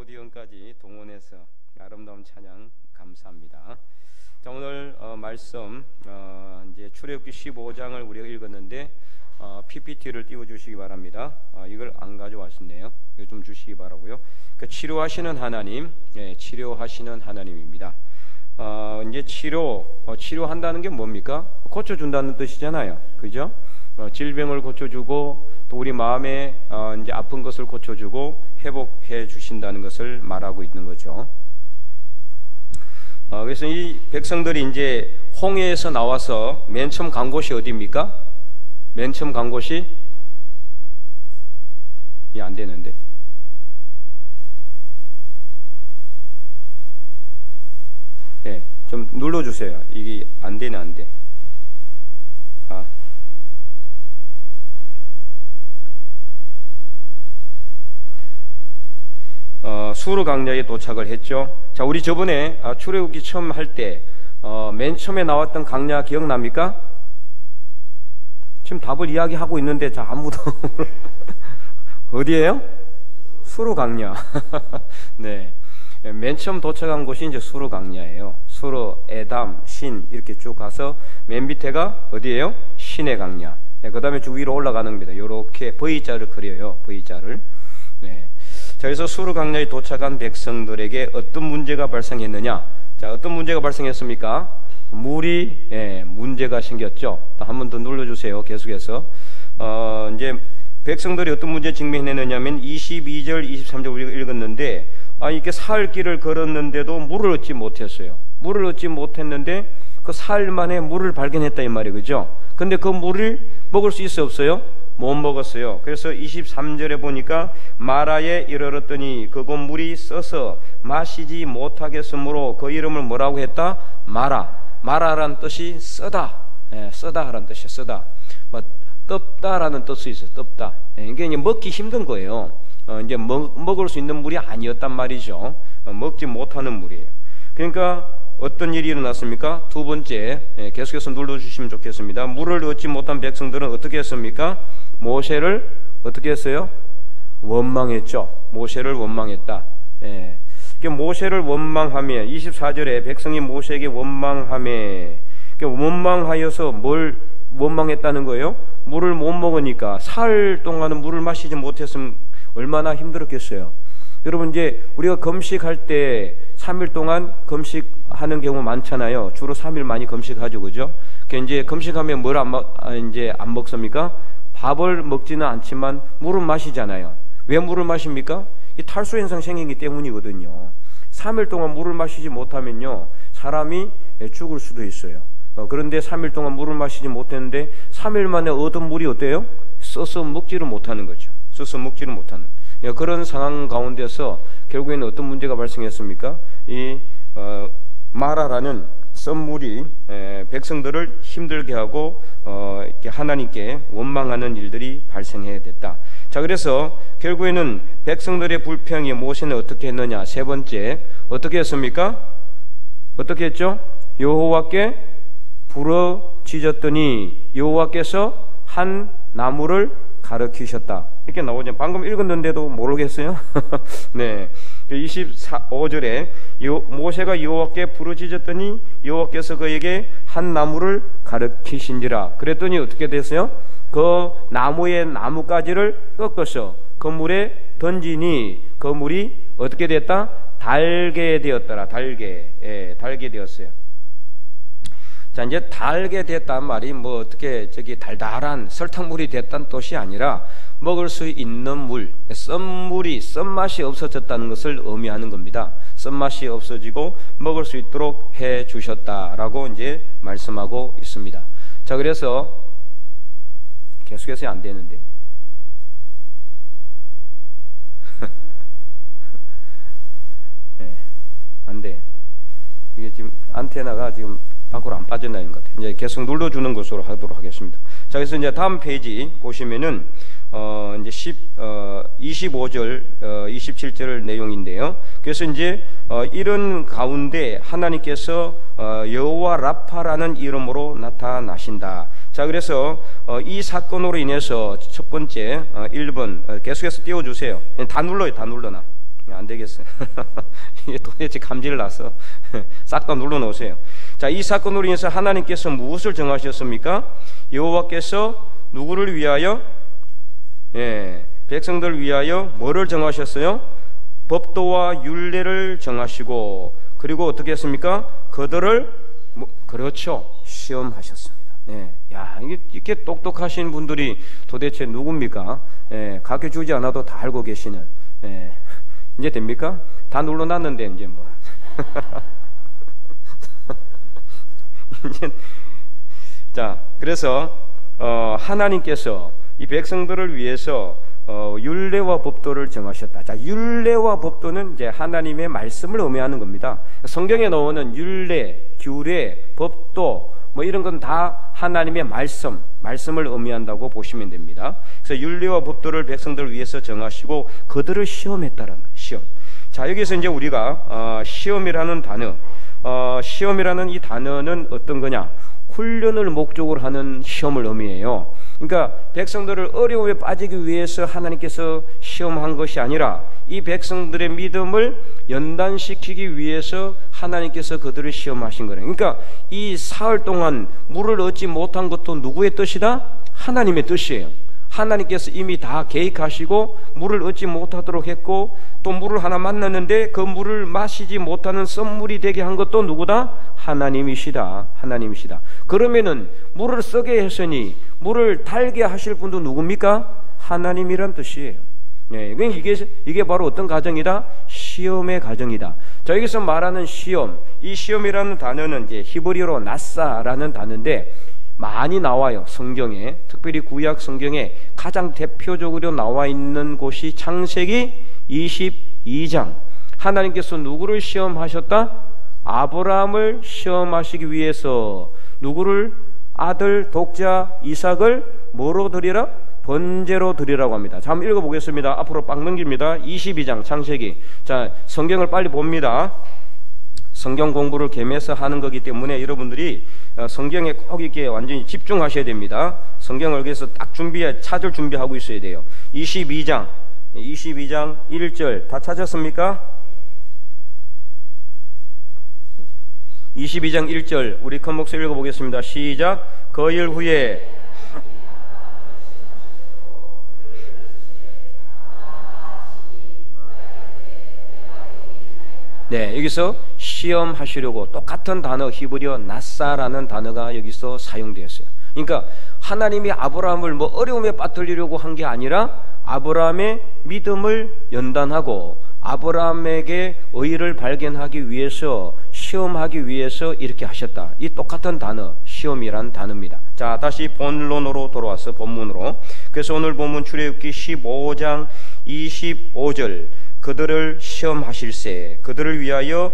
오디언까지 동원해서 아름다운 찬양 감사합니다. 자, 오늘 말씀 이제 출애굽기 15장을 우리가 읽었는데 PPT를 띄워주시기 바랍니다. 이걸 안 가져왔었네요. 이거 좀 주시기 바라고요. 치료하시는 하나님, 치료하시는 하나님입니다. 이제 치료한다는 게 뭡니까? 고쳐준다는 뜻이잖아요. 그죠? 질병을 고쳐주고 또 우리 마음에 이제 아픈 것을 고쳐주고 회복해 주신다는 것을 말하고 있는 거죠. 그래서 이 백성들이 이제 홍해에서 나와서 맨 처음 간 곳이 어디입니까? 맨 처음 간 곳이 안 되는데. 예, 좀 눌러주세요. 이게 안 되네, 안 돼. 수르 강야에 도착을 했죠. 자, 우리 저번에 출애굽기 처음 할 때 맨 처음에 나왔던 강야 기억납니까? 지금 답을 이야기하고 있는데 자, 아무도 어디예요? 수르 강야. 네, 맨 처음 도착한 곳이 이제 수르 강야예요. 수르, 에담, 신 이렇게 쭉 가서 맨 밑에가 어디예요? 신의 강야. 그 다음에 쭉 위로 올라가는 겁니다. 이렇게 V자를 그려요. V자를. 네. 자, 그래서 수르 강야에 도착한 백성들에게 어떤 문제가 발생했느냐? 자, 어떤 문제가 발생했습니까? 물이 문제가 생겼죠. 한 번 더 눌러주세요. 계속해서 이제 백성들이 어떤 문제에 직면했느냐면 22절, 23절 우리가 읽었는데 이렇게 사흘 길을 걸었는데도 물을 얻지 못했어요. 물을 얻지 못했는데 그 사흘 만에 물을 발견했다 이 말이에요. 그죠? 근데 그 물을 먹을 수 있어 없어요? 못 먹었어요. 그래서 23절에 보니까 마라에 이르렀더니 그곳 물이 써서 마시지 못하겠으므로 그 이름을 뭐라고 했다? 마라라는 뜻이 쓰다. 쓰다라는 뜻이에요. 쓰다. 떴다라는 뜻이 있어요. 떴다. 이게 이제 먹기 힘든 거예요. 이제 먹을 수 있는 물이 아니었단 말이죠. 먹지 못하는 물이에요. 그러니까 어떤 일이 일어났습니까? 두 번째, 계속해서 눌러주시면 좋겠습니다. 물을 얻지 못한 백성들은 어떻게 했습니까? 모세를 어떻게 했어요? 원망했죠. 모세를 원망했다. 모세를 원망하며 24절에 백성이 모세에게 원망하며 원망하여서 뭘 원망했다는 거예요? 물을 못 먹으니까 사흘 동안은 물을 마시지 못했으면 얼마나 힘들었겠어요. 여러분, 이제 우리가 금식할 때 3일 동안 금식하는 경우 많잖아요. 주로 3일 많이 금식하죠. 그죠? 이제 금식하면 뭘 안 먹습니까? 밥을 먹지는 않지만 물은 마시잖아요. 왜 물을 마십니까? 이 탈수 현상 생기기 때문이거든요. 3일 동안 물을 마시지 못하면요, 사람이 죽을 수도 있어요. 그런데 3일 동안 물을 마시지 못했는데 3일 만에 얻은 물이 어때요? 써서 먹지를 못하는 거죠. 써서 먹지를 못하는 그런 상황 가운데서 결국에는 어떤 문제가 발생했습니까? 이 마라라는 썬물이 백성들을 힘들게 하고 이렇게 하나님께 원망하는 일들이 발생해야 됐다. 자, 그래서 결국에는 백성들의 불평이 모세는 어떻게 했느냐? 세 번째, 어떻게 했습니까? 어떻게 했죠? 여호와께 부르짖었더니 여호와께서 한 나무를 가르치셨다. 이렇게 나오죠. 방금 읽었는데도 모르겠어요? 네. 25절에 모세가 여호와께 부르짖었더니 여호와께서 그에게 한 나무를 가르치신지라. 그랬더니 어떻게 됐어요? 그 나무의 나뭇가지를 꺾어서 그 물에 던지니 그 물이 어떻게 됐다? 달게 되었더라. 달게 되었어요. 자, 이제 달게 됐단 말이 어떻게 달달한 설탕물이 됐다는 뜻이 아니라 먹을 수 있는 물, 썬맛이 없어졌다는 것을 의미하는 겁니다. 썬맛이 없어지고 먹을 수 있도록 해 주셨다라고 이제 말씀하고 있습니다. 자, 그래서 계속해서 안 되는데. 네, 안 돼. 이게 지금 안테나가 지금 밖으로 안 빠져나가는 것 같아요. 이제 계속 눌러주는 것으로 하도록 하겠습니다. 자, 그래서 이제 다음 페이지 보시면은 이제 25절, 27절 내용인데요. 그래서 이제 이런 가운데 하나님께서 여호와 라파라는 이름으로 나타나신다. 자, 그래서 이 사건으로 인해서 첫 번째 1번 계속해서 띄워주세요. 다 눌러요. 다 눌러놔. 안 되겠어요. 이게 도대체 감질 나서 싹 다 눌러 놓으세요. 자, 이 사건으로 인해서 하나님께서 무엇을 정하셨습니까? 여호와께서 누구를 위하여? 백성들을 위하여 뭐를 정하셨어요? 법도와 율례를 정하시고, 그리고 어떻게 했습니까? 그들을 그렇죠, 시험하셨습니다. 야, 이렇게 똑똑하신 분들이 도대체 누굽니까? 가르쳐주지 않아도 다 알고 계시는. 이제 됩니까? 다 눌러놨는데 이제 뭐. 이제 자, 그래서 하나님께서 이 백성들을 위해서 율례와 법도를 정하셨다. 자, 율례와 법도는 이제 하나님의 말씀을 의미하는 겁니다. 성경에 나오는 율례, 규례, 법도 뭐 이런 건 다 하나님의 말씀을 의미한다고 보시면 됩니다. 그래서 율례와 법도를 백성들을 위해서 정하시고 그들을 시험했다라는 거예요. 시험. 자, 여기서 이제 우리가 시험이라는 단어, 시험이라는 이 단어는 어떤 거냐? 훈련을 목적으로 하는 시험을 의미해요. 그러니까 백성들을 어려움에 빠지기 위해서 하나님께서 시험한 것이 아니라 이 백성들의 믿음을 연단시키기 위해서 하나님께서 그들을 시험하신 거예요. 그러니까 이 사흘 동안 물을 얻지 못한 것도 누구의 뜻이다? 하나님의 뜻이에요. 하나님께서 이미 다 계획하시고 물을 얻지 못하도록 했고, 또 물을 하나 만났는데 그 물을 마시지 못하는 썸물이 되게 한 것도 누구다? 하나님이시다. 하나님이시다. 그러면은 물을 쓰게 했으니 물을 달게 하실 분도 누굽니까? 하나님이란 뜻이에요. 이게 바로 어떤 과정이다? 시험의 과정이다. 자, 여기서 말하는 시험, 이 시험이라는 단어는 이제 히브리어로 나사라는 단어인데 많이 나와요. 성경에, 특별히 구약 성경에 가장 대표적으로 나와 있는 곳이 창세기 22장. 하나님께서 누구를 시험하셨다? 아브라함을 시험하시기 위해서 누구를? 아들 독자 이삭을 뭐로 드리라? 번제로 드리라고 합니다. 자, 한번 읽어보겠습니다. 앞으로 빡 넘깁니다. 22장 창세기. 자, 성경을 빨리 봅니다. 성경 공부를 겸해서 하는 거기 때문에 여러분들이 성경에 꼭 이렇게 완전히 집중하셔야 됩니다. 성경을 그래서 딱 찾을 준비하고 있어야 돼요. 22장 1절 다 찾았습니까? 22장 1절 우리 큰 목소리 읽어보겠습니다. 시작. 거일 후에 여기서 시험하시려고 똑같은 단어 히브리어 나사라는 단어가 여기서 사용되었어요. 그러니까 하나님이 아브라함을 뭐 어려움에 빠뜨리려고 한 게 아니라 아브라함의 믿음을 연단하고 아브라함에게 의를 발견하기 위해서, 시험하기 위해서 이렇게 하셨다. 이 똑같은 단어, 시험이란 단어입니다. 자, 다시 본론으로 돌아와서 본문으로. 그래서 오늘 본문 출애굽기 15장 25절 그들을 시험하실세, 그들을 위하여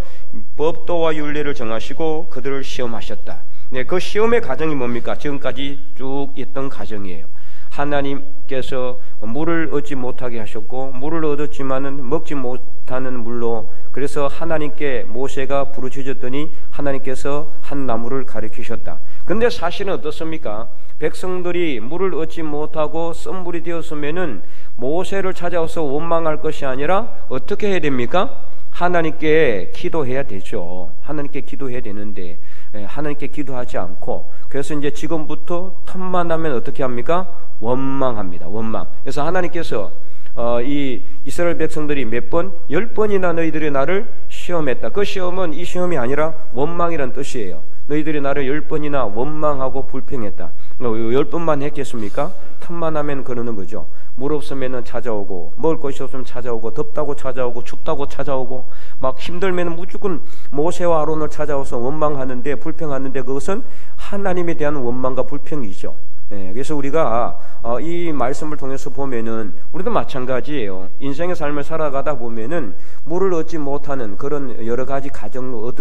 법도와 율례를 정하시고 그들을 시험하셨다. 그 시험의 과정이 뭡니까? 지금까지 쭉 있던 과정이에요. 하나님께서 물을 얻지 못하게 하셨고, 물을 얻었지만은 먹지 못하는 물로, 그래서 하나님께 모세가 부르짖었더니 하나님께서 한 나무를 가리키셨다. 근데 사실은 어떻습니까? 백성들이 물을 얻지 못하고 썸물이 되었으면은 모세를 찾아와서 원망할 것이 아니라 어떻게 해야 됩니까? 하나님께 기도해야 되죠. 하나님께 기도해야 되는데 하나님께 기도하지 않고, 그래서 이제 지금부터 틈만 나면 어떻게 합니까? 원망합니다. 원망. 그래서 하나님께서 이 이스라엘 백성들이 몇 번? 10번이나 너희들이 나를 시험했다. 그 시험은 이 시험이 아니라 원망이란 뜻이에요. 너희들이 나를 10번이나 원망하고 불평했다. 10번만 했겠습니까? 틈만 하면 그러는 거죠. 물 없으면 찾아오고, 먹을 것이 없으면 찾아오고, 덥다고 찾아오고, 춥다고 찾아오고, 막 힘들면 무조건 모세와 아론을 찾아와서 원망하는데, 불평하는데 그것은 하나님에 대한 원망과 불평이죠. 그래서 우리가 이 말씀을 통해서 보면은 우리도 마찬가지예요. 인생의 삶을 살아가다 보면은 물을 얻지 못하는 그런 여러 가지 가정을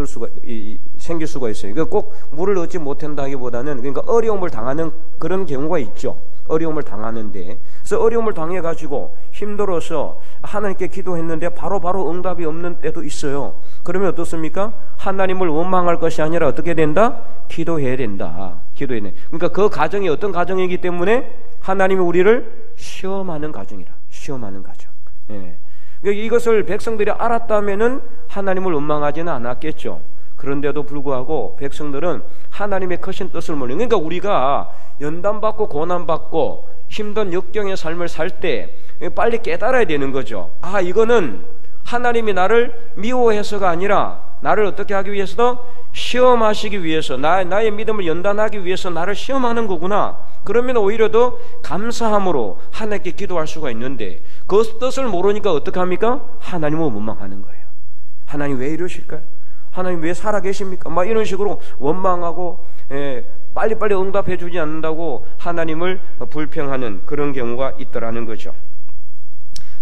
생길 수가 있어요. 그러니까 꼭 물을 얻지 못한다기보다는, 그러니까 어려움을 당하는 그런 경우가 있죠. 어려움을 당하는데, 그래서 어려움을 당해가지고 힘들어서 하나님께 기도했는데 바로 응답이 없는 때도 있어요. 그러면 어떻습니까? 하나님을 원망할 것이 아니라 어떻게 된다? 기도해야 된다. 기도해야 된다. 그러니까 그 과정이 어떤 과정이기 때문에 하나님이 우리를 시험하는 과정이라. 시험하는 과정. 이것을 백성들이 알았다면은 하나님을 원망하지는 않았겠죠. 그런데도 불구하고 백성들은 하나님의 크신 뜻을 모르는, 그러니까 우리가 연단받고 고난받고 힘든 역경의 삶을 살 때 빨리 깨달아야 되는 거죠. 아, 이거는 하나님이 나를 미워해서가 아니라 나를 어떻게 하기 위해서도 시험하시기 위해서, 나의 믿음을 연단하기 위해서 나를 시험하는 거구나. 그러면 오히려 더 감사함으로 하나님께 기도할 수가 있는데, 그 뜻을 모르니까 어떻게 합니까? 하나님을 원망하는 거예요. 하나님 왜 이러실까요? 하나님 왜 살아계십니까? 막 이런 식으로 원망하고 빨리빨리 응답해 주지 않는다고 하나님을 불평하는 그런 경우가 있더라는 거죠.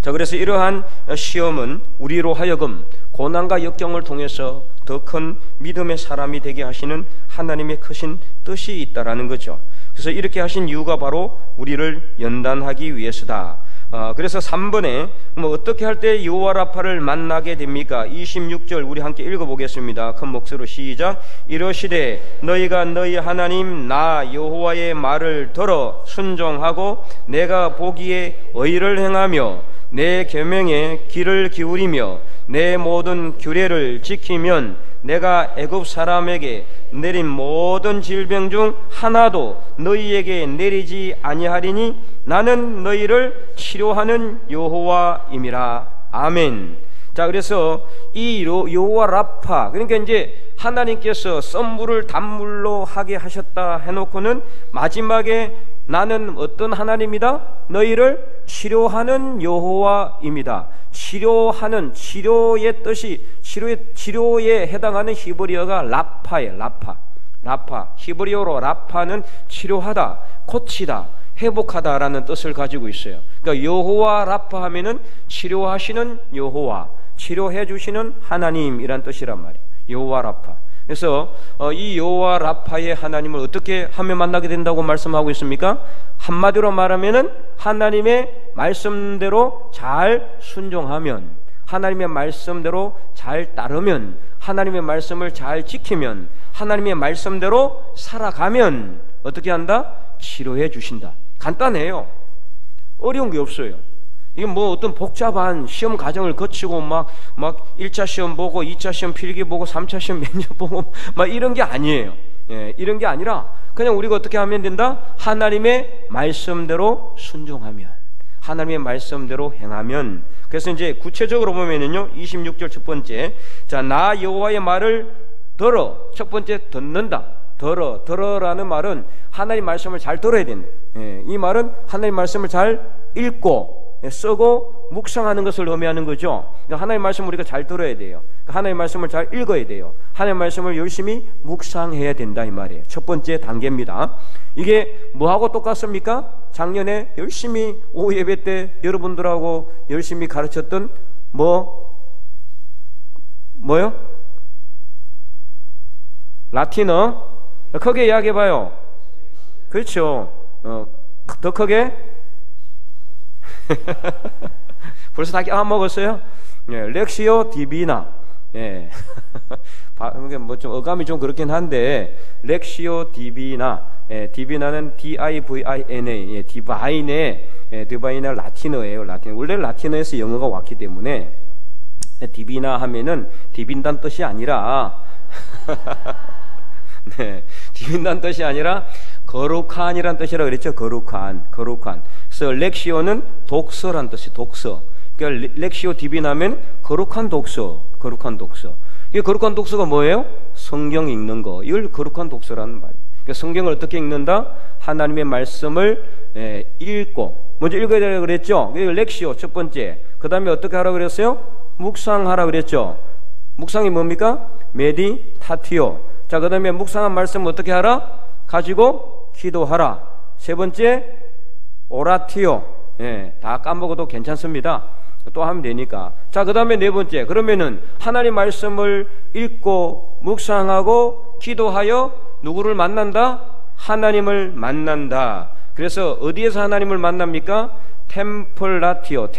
자, 그래서 이러한 시험은 우리로 하여금 고난과 역경을 통해서 더 큰 믿음의 사람이 되게 하시는 하나님의 크신 뜻이 있다라는 거죠. 그래서 이렇게 하신 이유가 바로 우리를 연단하기 위해서다. 그래서 3번에 어떻게 할 때 여호와 라파를 만나게 됩니까? 26절 우리 함께 읽어보겠습니다. 큰 목소리로 시작. 이러시되 너희가 너희 하나님 나 여호와의 말을 들어 순종하고 내가 보기에 의를 행하며 내 계명에 귀를 기울이며 내 모든 규례를 지키면 내가 애굽 사람에게 내린 모든 질병 중 하나도 너희에게 내리지 아니하리니 나는 너희를 치료하는 여호와임이라. 아멘. 자, 그래서 이 여호와 라파, 그러니까 이제 하나님께서 썸물을 단물로 하게 하셨다 해놓고는 마지막에 나는 어떤 하나님이다? 너희를 치료하는 여호와입니다. 치료하는, 치료의 뜻이 치료에 해당하는 히브리어가 라파예요. 라파. 히브리어로 라파는 치료하다, 고치다, 회복하다라는 뜻을 가지고 있어요. 그러니까 여호와 라파 하면은 치료하시는 여호와, 치료해 주시는 하나님이란 뜻이란 말이에요. 여호와 라파. 그래서 이 여호와 라파의 하나님을 어떻게 하면 만나게 된다고 말씀하고 있습니까? 한마디로 말하면은 하나님의 말씀대로 잘 순종하면, 하나님의 말씀대로 잘 따르면, 하나님의 말씀을 잘 지키면, 하나님의 말씀대로 살아가면 어떻게 한다? 치료해 주신다. 간단해요. 어려운 게 없어요. 이게 뭐 어떤 복잡한 시험 과정을 거치고 막 1차 시험 보고 2차 시험 필기 보고 3차 시험 면접 보고 막 이런 게 아니에요. 예, 이런 게 아니라 그냥 우리가 어떻게 하면 된다? 하나님의 말씀대로 순종하면, 하나님의 말씀대로 행하면. 그래서 이제 구체적으로 보면은요, 26절 첫 번째, 자, 나 여호와의 말을 들어. 첫 번째, 듣는다. 들어라는 말은 하나님 말씀을 잘 들어야 된다. 예, 이 말은 하나님 말씀을 잘 읽고 쓰고 묵상하는 것을 의미하는 거죠. 그러니까 하나님 말씀을 우리가 잘 들어야 돼요. 그러니까 하나님 말씀을 잘 읽어야 돼요. 하나님 말씀을 열심히 묵상해야 된다 이 말이에요. 첫 번째 단계입니다. 이게 뭐하고 똑같습니까? 작년에 열심히 오후 예배 때 여러분들하고 열심히 가르쳤던 뭐요? 라틴어? 크게 이야기해봐요. 그렇죠. 더 크게? 벌써 다 까먹었어요? 예, 렉시오 디비나. 예. 뭐 좀 어감이 좀 그렇긴 한데, 렉시오 디비나. 예, 디비나는 D-I-V-I-N-A. 예, 디바인의, 디바인의 라틴어예요. 라틴어. 원래 라틴어에서 영어가 왔기 때문에, 디비나 하면은 디빈다는 뜻이 아니라, 네, 디빈다는 뜻이 아니라, 거룩한이란 뜻이라고 그랬죠. 거룩한. 그래서 렉시오는 독서란 뜻이 독서. 그러니까 렉시오 디비나면 거룩한 독서. 이게 거룩한 독서가 뭐예요? 성경 읽는 거. 이걸 거룩한 독서라는 말이에요. 그러니까 성경을 어떻게 읽는다? 하나님의 말씀을 읽고, 먼저 읽어야 되라고 그랬죠. 렉시오 첫 번째. 그 다음에 어떻게 하라고 그랬어요? 묵상하라고 그랬죠. 묵상이 뭡니까? 메디타티오. 자, 그 다음에 묵상한 말씀 어떻게 하라? 가지고 기도하라. 세 번째, 오라티오. 예, 다 까먹어도 괜찮습니다. 또 하면 되니까. 자, 그 다음에 네 번째, 그러면은 하나님 말씀을 읽고 묵상하고 기도하여 누구를 만난다? 하나님을 만난다. 그래서 어디에서 하나님을 만납니까? 템플라티오,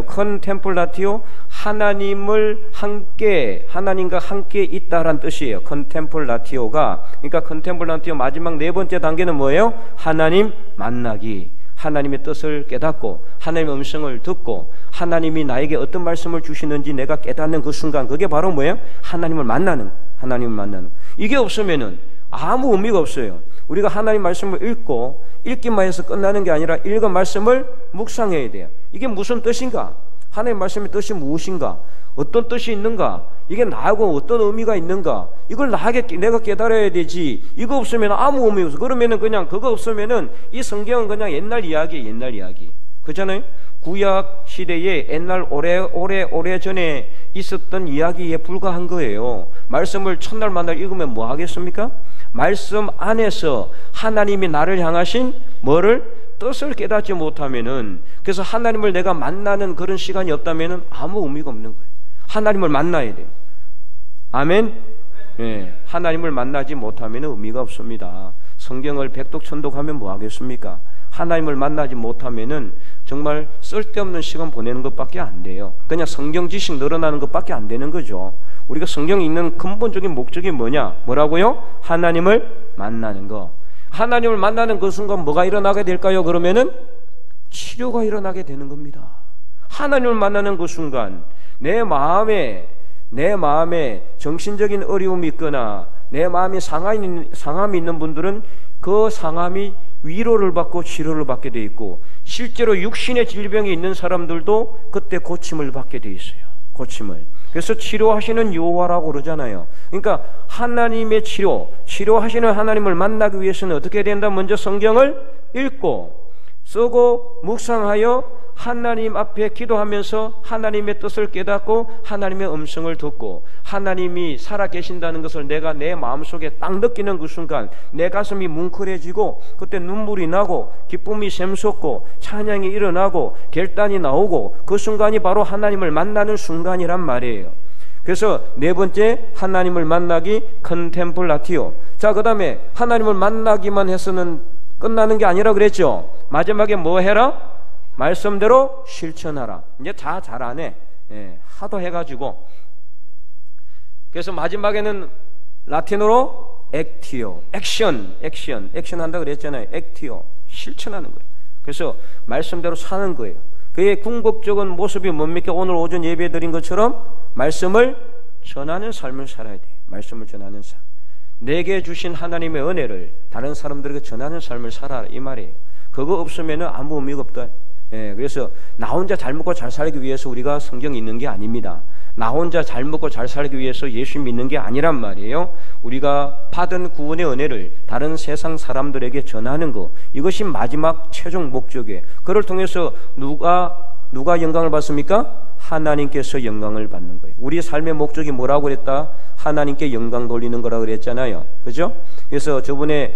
컨템플라티오, 하나님을 함께, 하나님과 함께 있다란 뜻이에요. 컨템플라티오가. 그러니까 컨템플라티오 마지막 네 번째 단계는 뭐예요? 하나님 만나기. 하나님의 뜻을 깨닫고 하나님의 음성을 듣고 하나님이 나에게 어떤 말씀을 주시는지 내가 깨닫는 그 순간, 그게 바로 뭐예요? 하나님을 만나는 이게 없으면은 아무 의미가 없어요. 우리가 하나님 말씀을 읽고 읽기만 해서 끝나는 게 아니라 읽은 말씀을 묵상해야 돼요. 이게 무슨 뜻인가? 하나님 말씀의 뜻이 무엇인가? 어떤 뜻이 있는가? 이게 나하고 어떤 의미가 있는가? 이걸 내가 깨달아야 되지. 이거 없으면 아무 의미 없어. 그러면은 그냥 그거 없으면은 이 성경은 그냥 옛날 이야기예요. 옛날 이야기. 그렇잖아요? 구약 시대에 옛날 오래 전에 있었던 이야기에 불과한 거예요. 말씀을 첫날 만날 읽으면 뭐 하겠습니까? 말씀 안에서 하나님이 나를 향하신 뜻을 깨닫지 못하면은, 그래서 하나님을 내가 만나는 그런 시간이 없다면은 아무 의미가 없는 거예요. 하나님을 만나야 돼요. 아멘? 네, 하나님을 만나지 못하면 의미가 없습니다. 성경을 백독천독하면 뭐 하겠습니까? 하나님을 만나지 못하면은 정말 쓸데없는 시간 보내는 것밖에 안 돼요. 그냥 성경 지식 늘어나는 것밖에 안 되는 거죠. 우리가 성경 읽는 근본적인 목적이 뭐라고요? 하나님을 만나는 거. 하나님을 만나는 그 순간 뭐가 일어나게 될까요? 그러면은 치료가 일어나게 되는 겁니다. 하나님을 만나는 그 순간 내 마음에 정신적인 어려움이 있거나 내 마음에 상함이 있는 분들은 그 상함이 위로를 받고 치료를 받게 돼 있고, 실제로 육신의 질병이 있는 사람들도 그때 고침을 받게 돼 있어요. 고침을. 그래서 치료하시는 여호와라고 그러잖아요. 그러니까 하나님의 치료하시는 하나님을 만나기 위해서는 어떻게 된다? 먼저 성경을 읽고 쓰고 묵상하여 하나님 앞에 기도하면서 하나님의 뜻을 깨닫고 하나님의 음성을 듣고, 하나님이 살아계신다는 것을 내가 내 마음속에 딱 느끼는 그 순간 내 가슴이 뭉클해지고 그때 눈물이 나고 기쁨이 샘솟고 찬양이 일어나고 결단이 나오고, 그 순간이 바로 하나님을 만나는 순간이란 말이에요. 그래서 네 번째, 하나님을 만나기, 컨템플라티오. 자, 그 다음에 하나님을 만나기만 해서는 끝나는 게 아니라 그랬죠. 마지막에 뭐 해라? 말씀대로 실천하라. 이제 다 잘하네. 하도 해가지고. 그래서 마지막에는 라틴어로 액티오, 액션 한다 그랬잖아요. 액티오, 실천하는 거예요. 그래서 말씀대로 사는 거예요. 그의 궁극적인 모습이 뭡니까? 오늘 오전 예배 드린 것처럼 말씀을 전하는 삶을 살아야 돼요. 말씀을 전하는 삶. 내게 주신 하나님의 은혜를 다른 사람들에게 전하는 삶을 살아라, 이 말이에요. 그거 없으면 아무 의미가 없다. 그래서 나 혼자 잘 먹고 잘 살기 위해서 우리가 성경 읽는 게 아닙니다. 나 혼자 잘 먹고 잘 살기 위해서 예수 믿는 게 아니란 말이에요. 우리가 받은 구원의 은혜를 다른 세상 사람들에게 전하는 거, 이것이 마지막 최종 목적이에요. 그를 통해서 누가 영광을 받습니까? 하나님께서 영광을 받는 거예요. 우리의 삶의 목적이 뭐라고 그랬다? 하나님께 영광 돌리는 거라고 그랬잖아요. 그죠? 그래서 저번에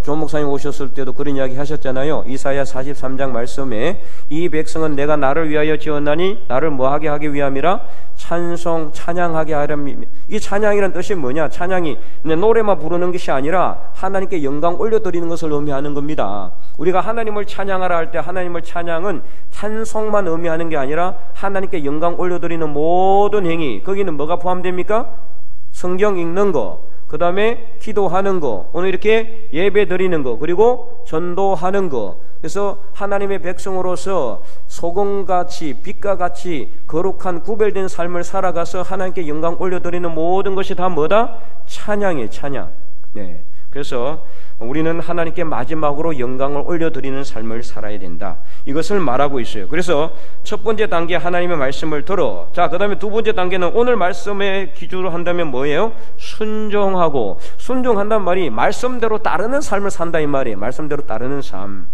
조 목사님 오셨을 때도 그런 이야기 하셨잖아요. 이사야 43장 말씀에 이 백성은 내가 나를 위하여 지었나니 나를 뭐하게 하기 위함이라? 찬양하게 하렴. 이 찬양이란 뜻이 뭐냐? 찬양이 노래만 부르는 것이 아니라 하나님께 영광 올려드리는 것을 의미하는 겁니다. 우리가 하나님을 찬양하라 할 때 하나님을 찬양은 찬송만 의미하는 게 아니라 하나님께 영광 올려드리는 모든 행위, 거기는 뭐가 포함됩니까? 성경 읽는 거, 그 다음에 기도하는 거, 오늘 이렇게 예배 드리는 거, 그리고 전도하는 거. 그래서 하나님의 백성으로서 소금같이 빛과 같이 거룩한 구별된 삶을 살아가서 하나님께 영광 올려드리는 모든 것이 다 뭐다? 찬양이에요. 찬양. 네. 그래서 우리는 하나님께 마지막으로 영광을 올려드리는 삶을 살아야 된다, 이것을 말하고 있어요. 그래서 첫 번째 단계, 하나님의 말씀을 들어. 자, 그 다음에 두 번째 단계는 오늘 말씀에 기준으로 한다면 뭐예요? 순종하고. 순종한단 말이 말씀대로 따르는 삶을 산다, 이 말이에요. 말씀대로 따르는 삶.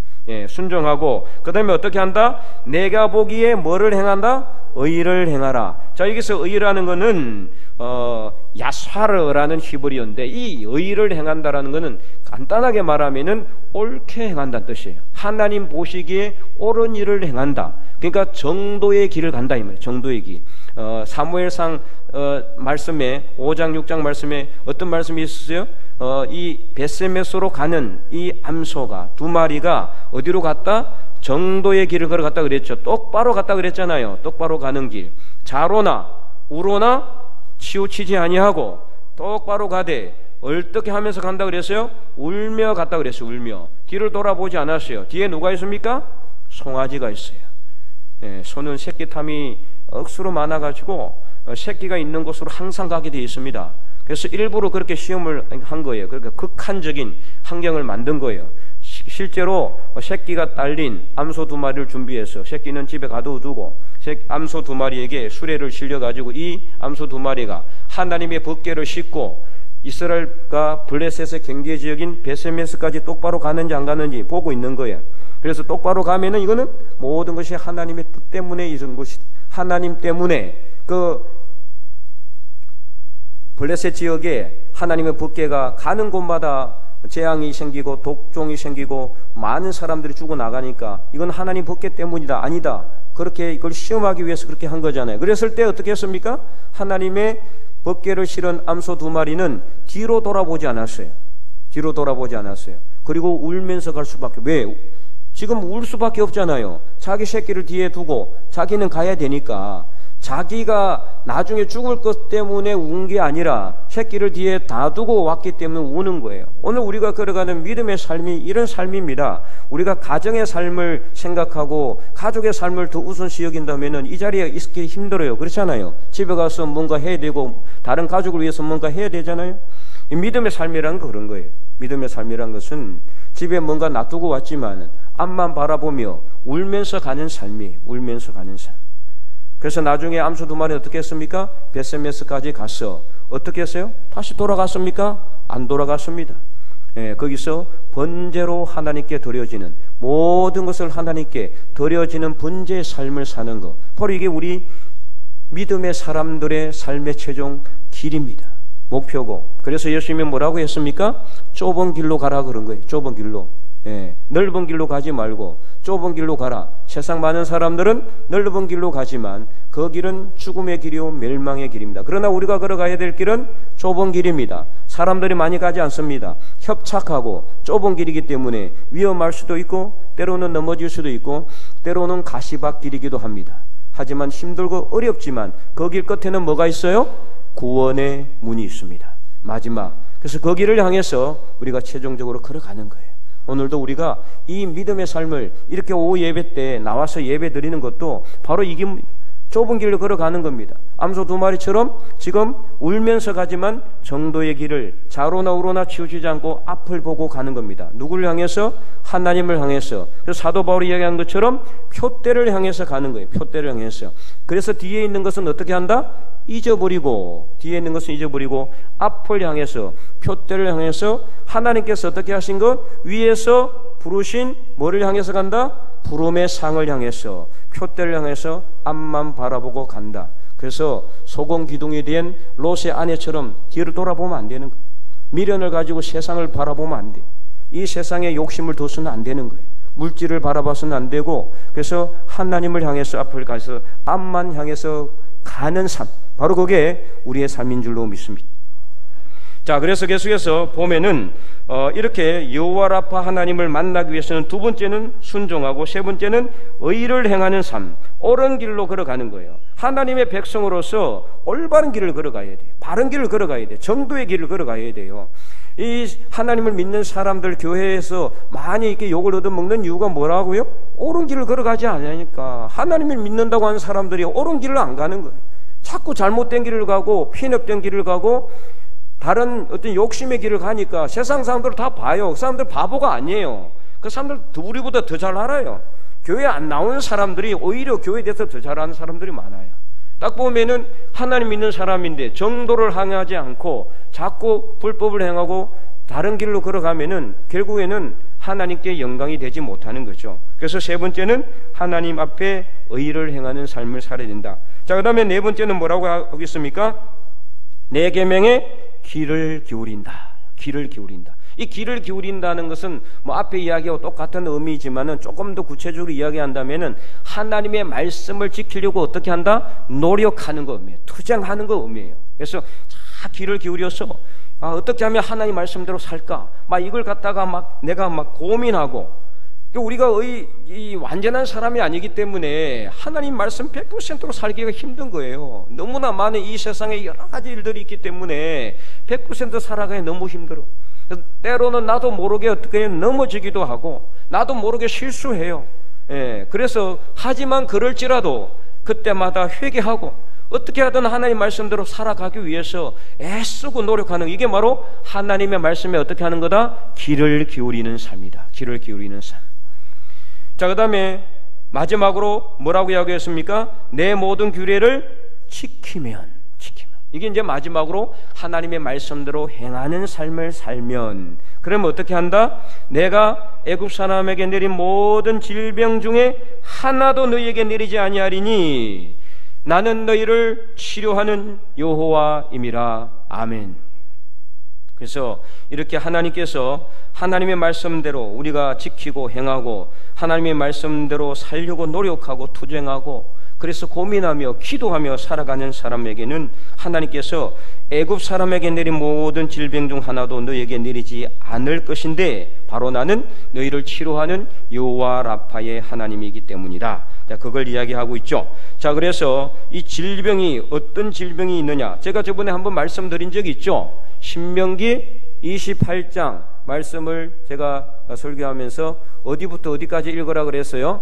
순종하고, 그 다음에 어떻게 한다? 내가 보기에 뭐를 행한다? 의를 행하라. 자, 여기서 의라는 것은 야사르라는 히브리어인데, 이 의를 행한다라는 것은 간단하게 말하면은 옳게 행한다는 뜻이에요. 하나님 보시기에 옳은 일을 행한다. 그러니까 정도의 길을 간다, 이 말이에요. 정도의 길. 사무엘상 말씀에 5장 6장 말씀에 어떤 말씀이 있었어요? 이 베세메스로 가는 이 암소가 두 마리가 어디로 갔다? 정도의 길을 걸어갔다 그랬죠. 똑바로 갔다 그랬잖아요. 똑바로 가는 길. 좌로나 우로나 치우치지 아니하고 똑바로 가되 어떻게 하면서 간다 그랬어요? 울며 갔다 그랬어요. 울며. 뒤를 돌아보지 않았어요. 뒤에 누가 있습니까? 송아지가 있어요. 소는 새끼탐이 억수로 많아가지고 새끼가 있는 곳으로 항상 가게 되어 있습니다. 그래서 일부러 그렇게 시험을 한 거예요. 그러니까 극한적인 환경을 만든 거예요. 실제로 새끼가 딸린 암소 2마리를 준비해서 새끼는 집에 가둬두고 암소 2마리에게 수레를 실려가지고 이 암소 2마리가 하나님의 법궤를 싣고 이스라엘과 블레셋의 경계 지역인 베세메스까지 똑바로 가는지 안 가는지 보고 있는 거예요. 그래서 똑바로 가면은 이거는 모든 것이 하나님의 뜻 때문에 이런 것이다. 하나님 때문에 그 블레셋 지역에 하나님의 법궤가 가는 곳마다 재앙이 생기고 독종이 생기고 많은 사람들이 죽어나가니까 이건 하나님 법궤 때문이다. 아니다. 그렇게 이걸 시험하기 위해서 그렇게 한 거잖아요. 그랬을 때 어떻게 했습니까? 하나님의 법궤를 실은 암소 2마리는 뒤로 돌아보지 않았어요. 뒤로 돌아보지 않았어요. 그리고 울면서 갈 수밖에. 왜? 지금 울 수밖에 없잖아요. 자기 새끼를 뒤에 두고 자기는 가야 되니까. 자기가 나중에 죽을 것 때문에 운 게 아니라 새끼를 뒤에 다 두고 왔기 때문에 우는 거예요. 오늘 우리가 걸어가는 믿음의 삶이 이런 삶입니다. 우리가 가정의 삶을 생각하고 가족의 삶을 더 우선시 여긴다면 이 자리에 있기 힘들어요. 그렇잖아요. 집에 가서 뭔가 해야 되고 다른 가족을 위해서 뭔가 해야 되잖아요. 이 믿음의 삶이라는 건 그런 거예요. 믿음의 삶이란 것은 집에 뭔가 놔두고 왔지만 앞만 바라보며 울면서 가는 삶이에요. 울면서 가는 삶. 그래서 나중에 암소 2마리 어떻게 했습니까? 베세메스까지 가서 어떻게 했어요? 다시 돌아갔습니까? 안 돌아갔습니다. 거기서 번제로 하나님께 드려지는 모든 것을 하나님께 드려지는 번제의 삶을 사는 것, 바로 이게 우리 믿음의 사람들의 삶의 최종 길입니다. 목표고. 그래서 예수님이 뭐라고 했습니까? 좁은 길로 가라 그런 거예요. 좁은 길로. 넓은 길로 가지 말고 좁은 길로 가라. 세상 많은 사람들은 넓은 길로 가지만 그 길은 죽음의 길이요 멸망의 길입니다. 그러나 우리가 걸어가야 될 길은 좁은 길입니다. 사람들이 많이 가지 않습니다. 협착하고 좁은 길이기 때문에 위험할 수도 있고 때로는 넘어질 수도 있고 때로는 가시밭길이기도 합니다. 하지만 힘들고 어렵지만 그 길 끝에는 뭐가 있어요? 구원의 문이 있습니다. 마지막. 그래서 그 길을 향해서 우리가 최종적으로 걸어가는 거예요. 오늘도 우리가 이 믿음의 삶을 이렇게 오후 예배 때 나와서 예배 드리는 것도 바로 이 좁은 길로 걸어가는 겁니다. 암소 2마리처럼 지금 울면서 가지만 정도의 길을 좌로나 우로나 치우치지 않고 앞을 보고 가는 겁니다. 누구를 향해서? 하나님을 향해서. 그래서 사도 바울이 이야기한 것처럼 표대를 향해서 가는 거예요. 표대를 향해서. 그래서 뒤에 있는 것은 어떻게 한다? 잊어버리고, 뒤에 있는 것은 잊어버리고 앞을 향해서, 표대를 향해서 하나님께서 어떻게 하신 것? 위에서 부르신 뭐를 향해서 간다? 부름의 상을 향해서, 표대를 향해서 앞만 바라보고 간다. 그래서 소금 기둥이 된 롯의 아내처럼 뒤를 돌아보면 안 되는 거예요. 미련을 가지고 세상을 바라보면 안 돼. 이 세상에 욕심을 둬서는 안 되는 거예요. 물질을 바라봐서는 안 되고, 그래서 하나님을 향해서 앞을 가서 앞만 향해서 가는 삶, 바로 그게 우리의 삶인 줄로 믿습니다. 자, 그래서 계속해서 보면은 이렇게 여호와 라파 하나님을 만나기 위해서는 두 번째는 순종하고 세 번째는 의를 행하는 삶, 옳은 길로 걸어가는 거예요. 하나님의 백성으로서 올바른 길을 걸어가야 돼요. 바른 길을 걸어가야 돼요. 정도의 길을 걸어가야 돼요. 이 하나님을 믿는 사람들 교회에서 많이 이렇게 욕을 얻어먹는 이유가 뭐라고요? 옳은 길을 걸어가지 않으니까. 하나님을 믿는다고 하는 사람들이 옳은 길을 안 가는 거예요. 자꾸 잘못된 길을 가고 편협된 길을 가고 다른 어떤 욕심의 길을 가니까 세상 사람들 다 봐요. 그 사람들 바보가 아니에요. 그 사람들 우리보다 더 잘 알아요. 교회 안 나오는 사람들이 오히려 교회에 대해서 더 잘 아는 사람들이 많아요. 딱 보면은 하나님 믿는 사람인데 정도를 향하지 않고 자꾸 불법을 행하고 다른 길로 걸어가면은 결국에는 하나님께 영광이 되지 못하는 거죠. 그래서 세 번째는 하나님 앞에 의를 행하는 삶을 살아야 된다. 자, 그 다음에 네 번째는 뭐라고 하겠습니까? 내 계명에 귀를 기울인다. 귀를 기울인다. 이 귀를 기울인다는 것은 뭐 앞에 이야기하고 똑같은 의미지만은 조금 더 구체적으로 이야기한다면은 하나님의 말씀을 지키려고 어떻게 한다? 노력하는 거 의미예요. 투쟁하는 거 의미예요. 그래서 자, 귀를 기울여서 어떻게 하면 하나님 말씀대로 살까? 막 이걸 갖다가 막 내가 막 고민하고 우리가 이 완전한 사람이 아니기 때문에 하나님 말씀 100%로 살기가 힘든 거예요. 너무나 많은 이 세상에 여러 가지 일들이 있기 때문에 100% 살아가기 너무 힘들어. 때로는 나도 모르게 어떻게 넘어지기도 하고 나도 모르게 실수해요. 그래서 하지만 그럴지라도 그때마다 회개하고 어떻게 하든 하나님 말씀대로 살아가기 위해서 애쓰고 노력하는, 이게 바로 하나님의 말씀에 어떻게 하는 거다? 귀를 기울이는 삶이다. 귀를 기울이는 삶. 자, 그 다음에 마지막으로 뭐라고 이야기했습니까? 내 모든 규례를 지키면. 이게 이제 마지막으로 하나님의 말씀대로 행하는 삶을 살면, 그러면 어떻게 한다? 내가 애굽 사람에게 내린 모든 질병 중에 하나도 너희에게 내리지 아니하리니 나는 너희를 치료하는 여호와임이라. 아멘. 그래서 이렇게 하나님께서 하나님의 말씀대로 우리가 지키고 행하고 하나님의 말씀대로 살려고 노력하고 투쟁하고 그래서 고민하며 기도하며 살아가는 사람에게는 하나님께서 애굽 사람에게 내린 모든 질병 중 하나도 너에게 내리지 않을 것인데 바로 나는 너희를 치료하는 여호와 라파의 하나님이기 때문이다. 자, 그걸 이야기하고 있죠. 자, 그래서 이 질병이 어떤 질병이 있느냐, 제가 저번에 한번 말씀드린 적이 있죠. 신명기 28장 말씀을 제가 설교하면서 어디부터 어디까지 읽으라 그랬어요?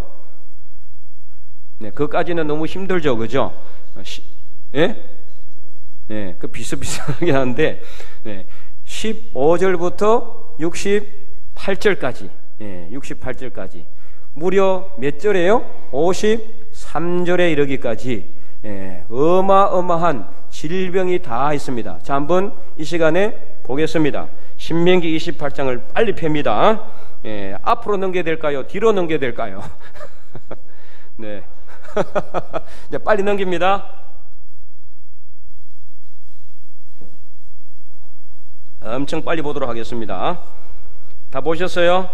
네, 그까지는 너무 힘들죠, 그죠? 예? 네, 그 비슷비슷하긴 한데, 네, 15절부터 68절까지, 예, 68절까지. 무려 몇 절이에요? 53절에 이르기까지, 예, 어마어마한 질병이 다 있습니다. 자, 한번 이 시간에 보겠습니다. 신명기 28장을 빨리 팹니다. 예, 앞으로 넘겨야 될까요? 뒤로 넘겨야 될까요? 네. 이제 빨리 넘깁니다. 엄청 빨리 보도록 하겠습니다. 다 보셨어요?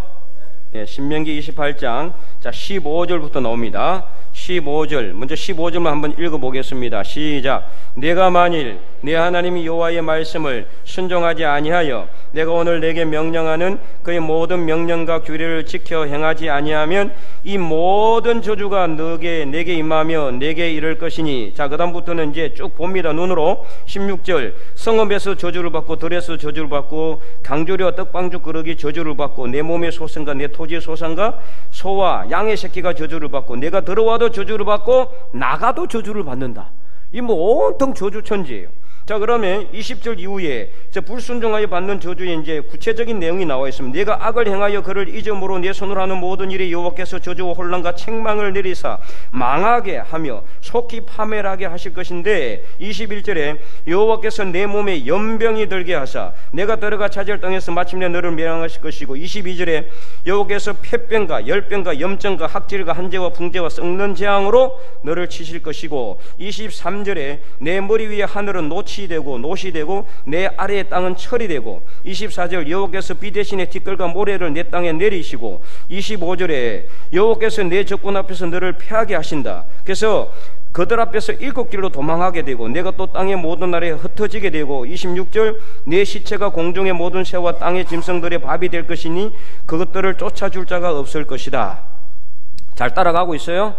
예, 신명기 28장 자 15절부터 나옵니다. 15절, 먼저 15절만 한번 읽어보겠습니다. 시작. 내가 만일 내 하나님 여호와의 말씀을 순종하지 아니하여 내가 오늘 내게 명령하는 그의 모든 명령과 규례를 지켜 행하지 아니하면 이 모든 저주가 내게 임하며 내게 이를 것이니. 자, 그 다음부터는 이제 쭉 봅니다. 눈으로. 16절. 성읍에서 저주를 받고 들에서 저주를 받고 강조리와 떡방죽 그릇이 저주를 받고 내 몸의 소생과 내 토지의 소산과 소와 양의 새끼가 저주를 받고 내가 들어와도 저주를 받고 나가도 저주를 받는다. 이 뭐 온통 저주천지예요. 자, 그러면 20절 이후에 불순종하여 받는 저주에 이제 구체적인 내용이 나와 있습니다. 내가 악을 행하여 그를 잊음으로 내 손으로 하는 모든 일에 여호와께서 저주와 혼란과 책망을 내리사 망하게 하며 속히 파멸하게 하실 것인데 21절에 여호와께서 내 몸에 연병이 들게 하사 내가 들어가 차지할 땅에서 마침내 너를 멸망하실 것이고 22절에 여호와께서 폐병과 열병과 염증과 학질과 한재와 붕재와 썩는 재앙으로 너를 치실 것이고 23절에 내 머리 위에 하늘은 노치 되고 내 아래의 땅은 철이 되고 24절 여호와께서 비 대신에 티끌과 모래를 내 땅에 내리시고 25절에 여호와께서 내 적군 앞에서 너를 패하게 하신다. 그래서 그들 앞에서 7길로 도망하게 되고 내가 또 땅의 모든 나라에 흩어지게 되고 26절 내 시체가 공중의 모든 새와 땅의 짐승들의 밥이 될 것이니 그것들을 쫓아줄 자가 없을 것이다. 잘 따라가고 있어요?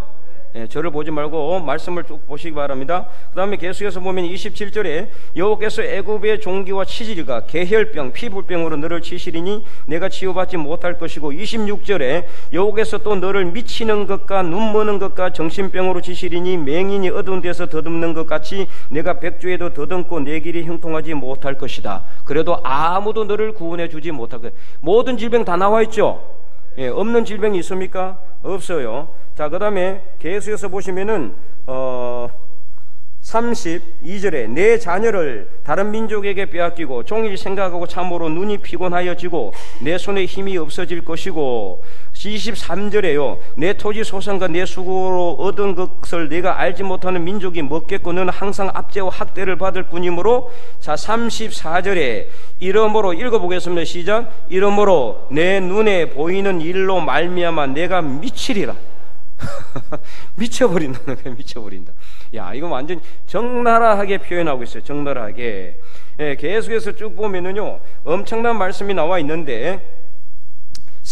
예, 저를 보지 말고 말씀을 쭉 보시기 바랍니다. 그 다음에 계속해서 보면 27절에 여호와께서 애굽의 종기와 치질과 계혈병, 피부병으로 너를 치시리니 내가 치유받지 못할 것이고 26절에 여호와께서 또 너를 미치는 것과 눈머는 것과 정신병으로 치시리니 맹인이 어두운 데서 더듬는 것 같이 내가 백주에도 더듬고 내 길이 형통하지 못할 것이다. 그래도 아무도 너를 구원해 주지 못할 것이다. 모든 질병 다 나와 있죠? 예, 없는 질병이 있습니까? 없어요. 자, 그 다음에 계속해서 보시면은 32절에 내 자녀를 다른 민족에게 빼앗기고 종일 생각하고 참으로 눈이 피곤하여지고 내 손에 힘이 없어질 것이고 23절에요 내 토지 소산과 내 수고로 얻은 것을 내가 알지 못하는 민족이 먹겠고 너는 항상 압제와 학대를 받을 뿐이므로. 자, 34절에 이러므로 읽어보겠습니다. 시작. 이러므로 내 눈에 보이는 일로 말미암아 내가 미치리라. 미쳐버린다. 미쳐버린다. 야, 이거 완전 적나라하게 표현하고 있어요. 적나라하게. 예, 계속해서 쭉 보면은요 엄청난 말씀이 나와 있는데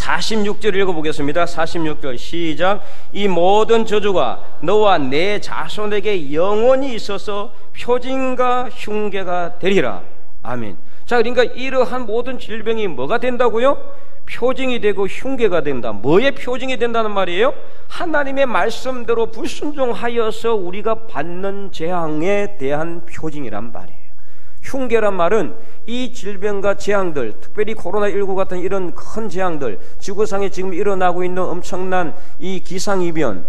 46절 읽어보겠습니다. 46절 시작. 이 모든 저주가 너와 내 자손에게 영원히 있어서 표징과 흉계가 되리라. 아멘. 자, 그러니까 이러한 모든 질병이 뭐가 된다고요? 표징이 되고 흉계가 된다. 뭐의 표징이 된다는 말이에요? 하나님의 말씀대로 불순종하여서 우리가 받는 재앙에 대한 표징이란 말이에요. 흉계란 말은 이 질병과 재앙들, 특별히 코로나19 같은 이런 큰 재앙들, 지구상에 지금 일어나고 있는 엄청난 이 기상이변,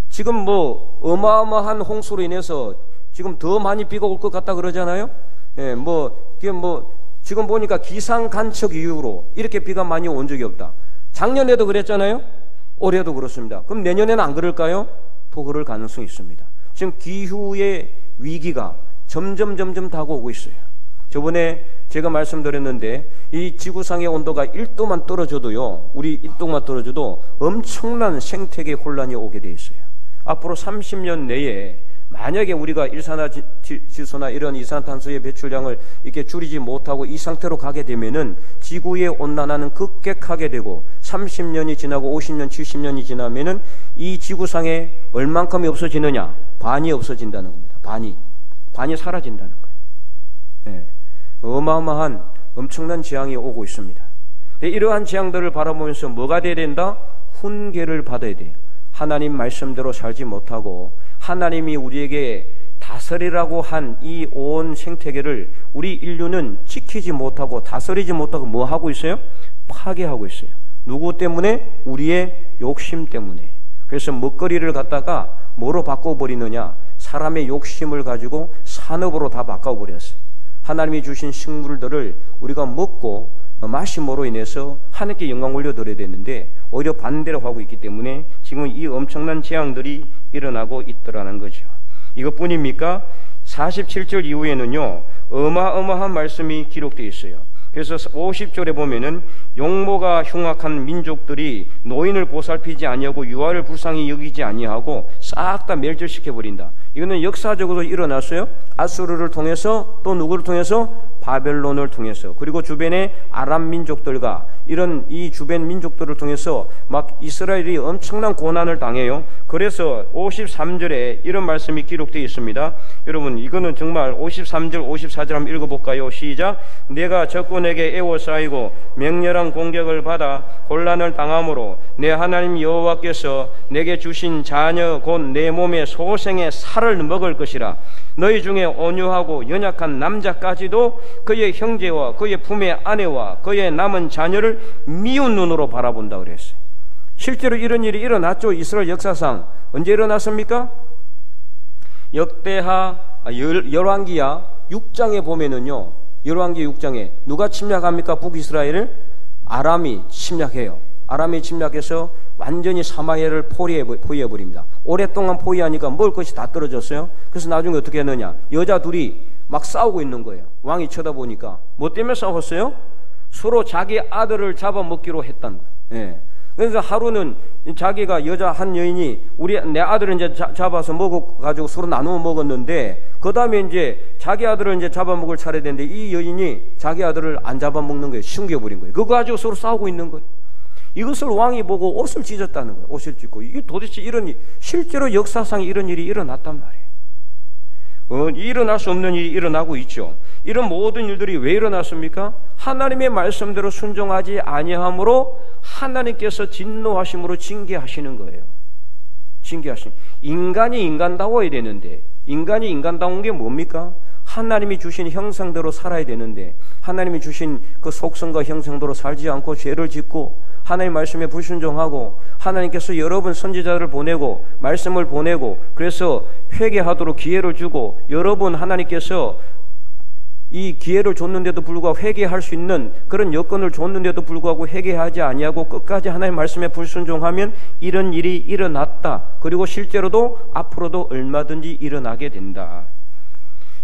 지금 뭐 어마어마한 홍수로 인해서 지금 더 많이 비가 올 것 같다 그러잖아요. 예, 지금 보니까 기상 간척 이후로 이렇게 비가 많이 온 적이 없다. 작년에도 그랬잖아요. 올해도 그렇습니다. 그럼 내년에는 안 그럴까요? 더 그럴 가능성이 있습니다. 지금 기후의 위기가 점점 다가오고 있어요. 저번에 제가 말씀드렸는데 이 지구상의 온도가 1도만 떨어져도요, 우리 1도만 떨어져도 엄청난 생태계 혼란이 오게 돼 있어요. 앞으로 30년 내에 만약에 우리가 일산화질소나 이런 이산탄소의 배출량을 이렇게 줄이지 못하고 이 상태로 가게 되면은 지구의 온난화는 급격하게 되고 30년이 지나고 50년, 70년이 지나면은 이 지구상에 얼만큼이 없어지느냐? 반이 없어진다는 겁니다. 반이 사라진다는 거예요. 네. 어마어마한 엄청난 재앙이 오고 있습니다. 이러한 재앙들을 바라보면서 뭐가 돼야 된다? 훈계를 받아야 돼요. 하나님 말씀대로 살지 못하고 하나님이 우리에게 다스리라고 한 이 온 생태계를 우리 인류는 지키지 못하고 다스리지 못하고 뭐 하고 있어요? 파괴하고 있어요. 누구 때문에? 우리의 욕심 때문에. 그래서 먹거리를 갖다가 뭐로 바꿔버리느냐? 사람의 욕심을 가지고 산업으로 다 바꿔버렸어요. 하나님이 주신 식물들을 우리가 먹고 마심으로 인해서 하나님께 영광 올려드려야 되는데 오히려 반대로 하고 있기 때문에 지금 이 엄청난 재앙들이 일어나고 있더라는 거죠. 이것뿐입니까? 47절 이후에는요, 어마어마한 말씀이 기록되어 있어요. 그래서 50절에 보면은 용모가 흉악한 민족들이 노인을 보살피지 아니하고 유아를 불쌍히 여기지 아니하고 싹 다 멸절시켜 버린다. 이거는 역사적으로 일어났어요. 아수르를 통해서, 또 누구를 통해서? 바벨론을 통해서, 그리고 주변의 아람 민족들과 이런 이 주변 민족들을 통해서 막 이스라엘이 엄청난 고난을 당해요. 그래서 53절에 이런 말씀이 기록되어 있습니다. 여러분, 이거는 정말 53절 54절 한번 읽어볼까요? 시작. 내가 적군에게 에워싸이고 맹렬한 공격을 받아 곤란을 당함으로 내 하나님 여호와께서 내게 주신 자녀 곧 내 몸의 소생의 살을 먹을 것이라. 너희 중에 온유하고 연약한 남자까지도 그의 형제와 그의 품의 아내와 그의 남은 자녀를 미운 눈으로 바라본다 그랬어요. 실제로 이런 일이 일어났죠. 이스라엘 역사상. 언제 일어났습니까? 열왕기야 6장에 보면은요, 열왕기 6장에 누가 침략합니까? 북이스라엘을? 아람이 침략해요. 아람이 침략해서 완전히 사마리아를 포위해버립니다. 오랫동안 포위하니까 먹을 것이 다 떨어졌어요. 그래서 나중에 어떻게 했느냐? 여자 둘이 막 싸우고 있는 거예요. 왕이 쳐다보니까. 뭐 때문에 싸웠어요? 서로 자기 아들을 잡아먹기로 했다는 거예요. 예. 그래서 하루는 자기가 여자 한 여인이 내 아들을 이제 잡아서 먹어가지고 서로 나누어 먹었는데, 그 다음에 이제 자기 아들을 이제 잡아먹을 차례 됐는데 이 여인이 자기 아들을 안 잡아먹는 거예요. 숨겨버린 거예요. 그거 가지고 서로 싸우고 있는 거예요. 이것을 왕이 보고 옷을 찢었다는 거예요. 옷을 찢고. 이게 도대체 실제로 역사상 이런 일이 일어났단 말이에요. 일어날 수 없는 일이 일어나고 있죠. 이런 모든 일들이 왜 일어났습니까? 하나님의 말씀대로 순종하지 아니함으로 하나님께서 진노하심으로 징계하시는 거예요. 인간이 인간다워야 되는데, 인간이 인간다운 게 뭡니까? 하나님이 주신 형상대로 살아야 되는데, 하나님이 주신 그 속성과 형상대로 살지 않고 죄를 짓고 하나님 말씀에 불순종하고, 하나님께서 여러 번 선지자를 보내고 말씀을 보내고 그래서 회개하도록 기회를 주고 여러 번 하나님께서 이 기회를 줬는데도 불구하고 회개할 수 있는 그런 여건을 줬는데도 불구하고 회개하지 아니하고 끝까지 하나님 말씀에 불순종하면 이런 일이 일어났다. 그리고 실제로도 앞으로도 얼마든지 일어나게 된다.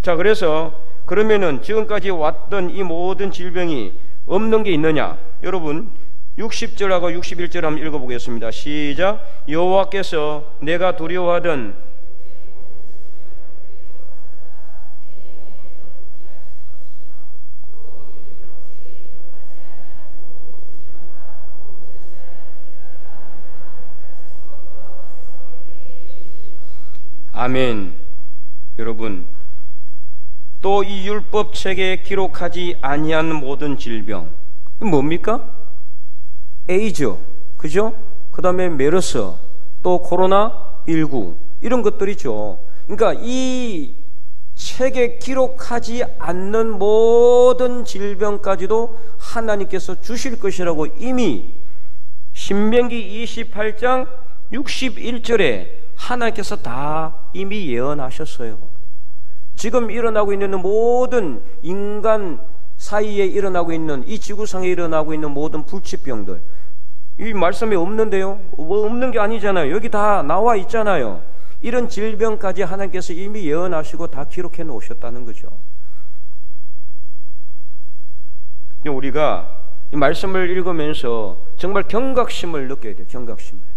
자, 그래서 그러면은 지금까지 왔던 이 모든 질병이 없는 게 있느냐? 여러분, 60절하고 61절 한번 읽어보겠습니다. 시작. 여호와께서 내가 두려워하던 아멘. 여러분, 또 이 율법책에 기록하지 아니한 모든 질병, 뭡니까? 에이즈, 그죠? 그 다음에 메르스, 또 코로나19 이런 것들이죠. 그러니까 이 책에 기록하지 않는 모든 질병까지도 하나님께서 주실 것이라고 이미 신명기 28장 61절에 하나님께서 다 이미 예언하셨어요. 지금 일어나고 있는 모든 인간 사이에 일어나고 있는, 이 지구상에 일어나고 있는 모든 불치병들, 이 말씀에 없는데요? 뭐 없는 게 아니잖아요. 여기 다 나와 있잖아요. 이런 질병까지 하나님께서 이미 예언하시고 다 기록해 놓으셨다는 거죠. 우리가 이 말씀을 읽으면서 정말 경각심을 느껴야 돼요. 경각심을.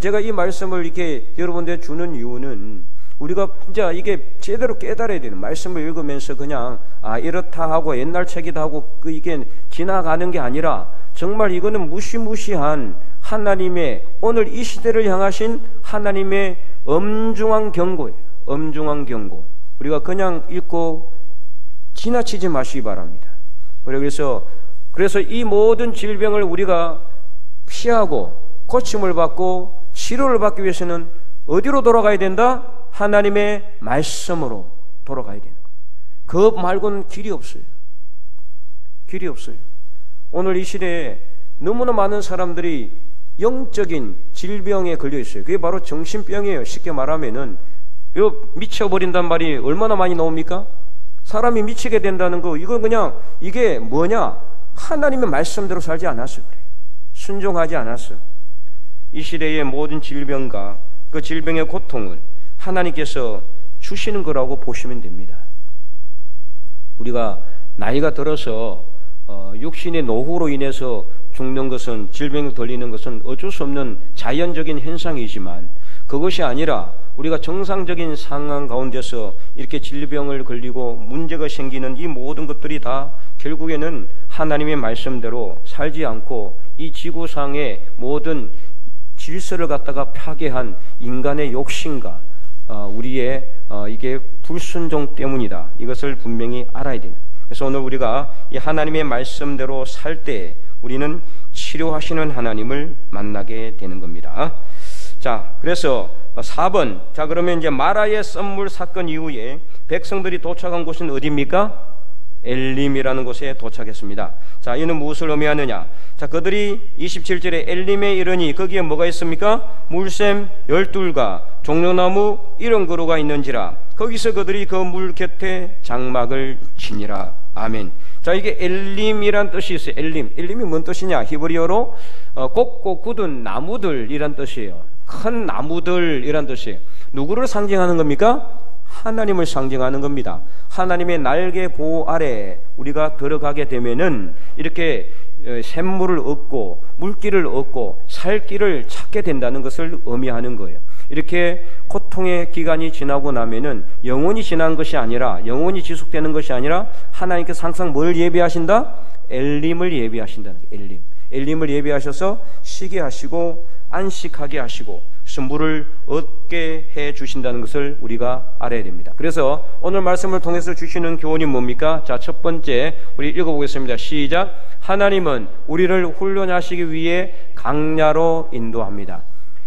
제가 이 말씀을 이렇게 여러분들에게 주는 이유는 우리가 진짜 이게 제대로 깨달아야 되는, 말씀을 읽으면서 그냥 이렇다 하고 옛날 책이다 하고 이게 지나가는 게 아니라 정말 이거는 무시무시한 하나님의, 오늘 이 시대를 향하신 하나님의 엄중한 경고예요. 엄중한 경고. 우리가 그냥 읽고 지나치지 마시기 바랍니다. 그래서 이 모든 질병을 우리가 피하고 고침을 받고 치료를 받기 위해서는 어디로 돌아가야 된다? 하나님의 말씀으로 돌아가야 되는 거예요. 그 말고는 길이 없어요. 길이 없어요. 오늘 이 시대에 너무나 많은 사람들이 영적인 질병에 걸려 있어요. 그게 바로 정신병이에요. 쉽게 말하면은 미쳐버린단 말이 얼마나 많이 나옵니까? 사람이 미치게 된다는 거, 이건 그냥 이게 뭐냐? 하나님의 말씀대로 살지 않았어요. 그래요. 순종하지 않았어요. 이 시대의 모든 질병과 그 질병의 고통을 하나님께서 주시는 거라고 보시면 됩니다. 우리가 나이가 들어서 육신의 노후로 인해서 죽는 것은, 질병에 걸리는 것은 어쩔 수 없는 자연적인 현상이지만, 그것이 아니라 우리가 정상적인 상황 가운데서 이렇게 질병을 걸리고 문제가 생기는 이 모든 것들이 다 결국에는 하나님의 말씀대로 살지 않고 이 지구상의 모든 질서를 갖다가 파괴한 인간의 욕심과 우리의 이게 불순종 때문이다. 이것을 분명히 알아야 됩니다. 그래서 오늘 우리가 이 하나님의 말씀대로 살 때 우리는 치료하시는 하나님을 만나게 되는 겁니다. 자, 그래서 4번. 자, 그러면 이제 마라의 썸물 사건 이후에 백성들이 도착한 곳은 어디입니까? 엘림이라는 곳에 도착했습니다. 자, 이는 무엇을 의미하느냐? 자, 그들이 27절에 엘림에 이르니 거기에 뭐가 있습니까? 물샘 12과 종려나무 이런 그루가 있는지라. 거기서 그들이 그 물 곁에 장막을 치니라. 아멘. 자, 이게 엘림이란 뜻이 있어요. 엘림이 뭔 뜻이냐? 히브리어로 곱고 굳은 나무들이란 뜻이에요. 큰 나무들이란 뜻이에요. 누구를 상징하는 겁니까? 하나님을 상징하는 겁니다. 하나님의 날개 보호 아래 우리가 들어가게 되면은 이렇게 샘물을 얻고 물기를 얻고 살 길을 찾게 된다는 것을 의미하는 거예요. 이렇게 고통의 기간이 지나고 나면은 영원히 지난 것이 아니라, 영원히 지속되는 것이 아니라 하나님께서 항상 뭘 예비하신다? 엘림을 예비하신다는 거예요. 엘림을 예비하셔서 쉬게 하시고 안식하게 하시고 물을 얻게 해 주신다는 것을 우리가 알아야 됩니다. 그래서 오늘 말씀을 통해서 주시는 교훈이 뭡니까? 자, 첫 번째 우리 읽어보겠습니다. 시작. 하나님은 우리를 훈련하시기 위해 강야로 인도합니다.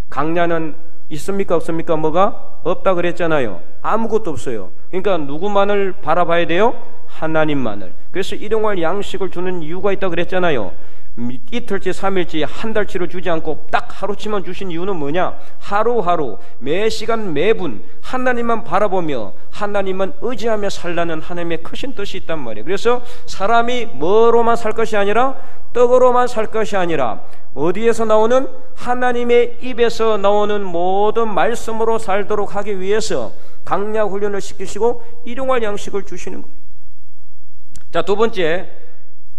강야는 있습니까? 없습니까? 뭐가? 없다 그랬잖아요. 아무것도 없어요. 그러니까 누구만을 바라봐야 돼요? 하나님만을. 그래서 일용할 양식을 주는 이유가 있다 그랬잖아요. 이틀치, 3일치, 한 달치로 주지 않고 딱 하루치만 주신 이유는 뭐냐? 하루하루, 매 시간, 매분 하나님만 바라보며 하나님만 의지하며 살라는 하나님의 크신 뜻이 있단 말이에요. 그래서 사람이 뭐로만 살 것이 아니라, 떡으로만 살 것이 아니라 어디에서 나오는? 하나님의 입에서 나오는 모든 말씀으로 살도록 하기 위해서 강야 훈련을 시키시고 일용할 양식을 주시는 거예요. 자, 두 번째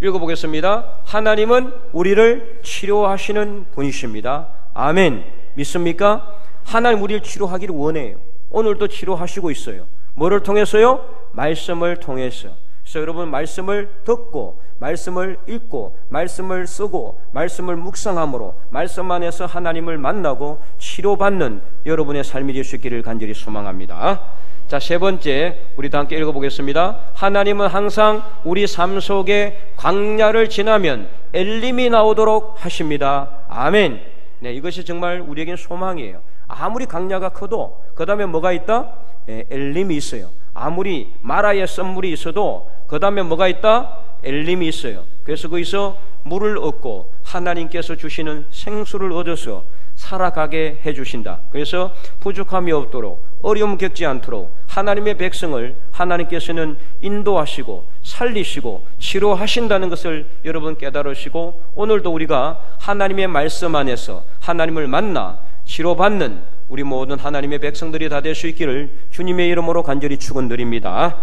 읽어보겠습니다. 하나님은 우리를 치료하시는 분이십니다. 아멘. 믿습니까? 하나님 우리를 치료하기를 원해요. 오늘도 치료하시고 있어요. 뭐를 통해서요? 말씀을 통해서. 그래서 여러분 말씀을 듣고 말씀을 읽고 말씀을 쓰고 말씀을 묵상함으로 말씀 안에서 하나님을 만나고 치료받는 여러분의 삶이 될 수 있기를 간절히 소망합니다. 자, 세 번째, 우리 다 함께 읽어보겠습니다. 하나님은 항상 우리 삶 속에 광야를 지나면 엘림이 나오도록 하십니다. 아멘. 네, 이것이 정말 우리에겐 소망이에요. 아무리 광야가 커도 그 다음에 뭐가 있다? 엘림이 있어요. 아무리 마라의 썬물이 있어도 그 다음에 뭐가 있다? 엘림이 있어요. 그래서 거기서 물을 얻고 하나님께서 주시는 생수를 얻어서 살아가게 해주신다. 그래서 부족함이 없도록, 어려움 겪지 않도록 하나님의 백성을 하나님께서는 인도하시고 살리시고 치료하신다는 것을 여러분 깨달으시고, 오늘도 우리가 하나님의 말씀 안에서 하나님을 만나 치료받는 우리 모든 하나님의 백성들이 다 될 수 있기를 주님의 이름으로 간절히 축원드립니다.